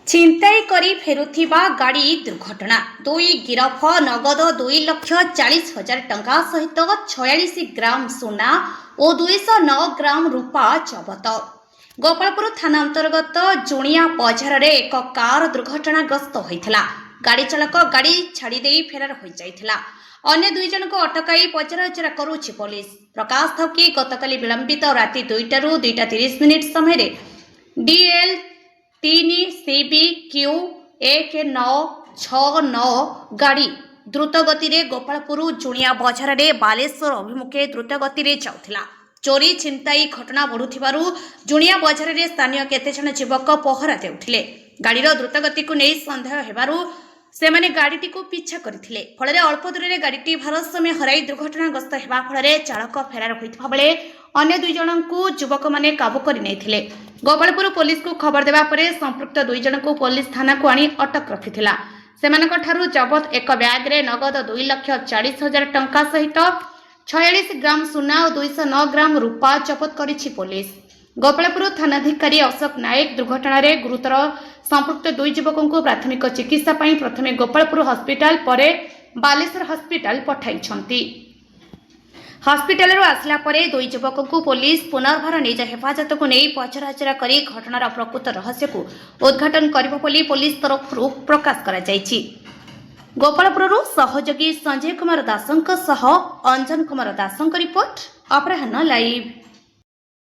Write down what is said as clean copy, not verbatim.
छिनताई करी फेरुथिबा गाड़ी दुर्घटना दुई गिरफ नगद 2,40,000 टंका सहित 46 ग्राम सोना और 209 ग्राम रूपा जबत। गोपालपुर थाना अंतर्गत जुणिया बजार रे एक कार दुर्घटनाग्रस्त होइथिला। गाड़ी चालक गाड़ी छाड़ी फेरार हो जाइथिला। अन्य दुई जन को अटकाई पचराउचरा करुछि पुलिस। प्रकाश था कि गतकाली विलंबित राति 2टारू 2:30 समय DL 3CBQ 1969 गाड़ी द्रुत गति रे गोपालपुर जुणिया बजार रे बालेश्वर अभिमुखे द्रुत गति रे जाउथिला। चोरी छिनताई घटना बढ़ुथिबारु जुणिया बजार रे स्थानीय केते जन युवक पहरा देउथिले। गाड़ीर द्रुत गति को नै संदेह हेबारु सेमाने गाड़ीटी को पीछा करथिले। फଳରେ अल्प दूर रे गाड़ीटी भारसाम्य हराई दुर्घटनाग्रस्त हेबा फଳରେ चालक फेरार होइथिबा बेले अन्य दुई जनଙ୍କୁ युवक माने काबू करि नैथिले। गोपालपुर पुलिस को खबर देबा परे संपृक्त दुई जन को पुलिस थाना को आनी अटक रखिथिला। सेमानक ठारू जबत एक बैग रे नगद 2,40,000 टंका सहित 46 ग्राम सोना और 209 ग्राम रूपा जबत करिछि पुलिस। गोपालपुर थानाधिकारी अशोक नायक दुर्घटना रे गुरुतर संपृक्त दुई युवकों को प्राथमिक चिकित्सा पई प्रथमे गोपालपुर हॉस्पिटल परे बालेश्वर हॉस्पिटल पठाइछंती। हॉस्पिटल आसला परे दुई युवकों को पुलिस पुनर्भार निज हेफाजत को नहीं पचराउचरा करी घटनार प्रकृत रहस्य को उद्घाटन करिबो बोली पुलिस तरफ प्रकाश करा जायछि। गोपालपुर सहयोगी संजय कुमार दासंक सह अंजन कुमार दासंक रिपोर्ट अपराह्न लाइव।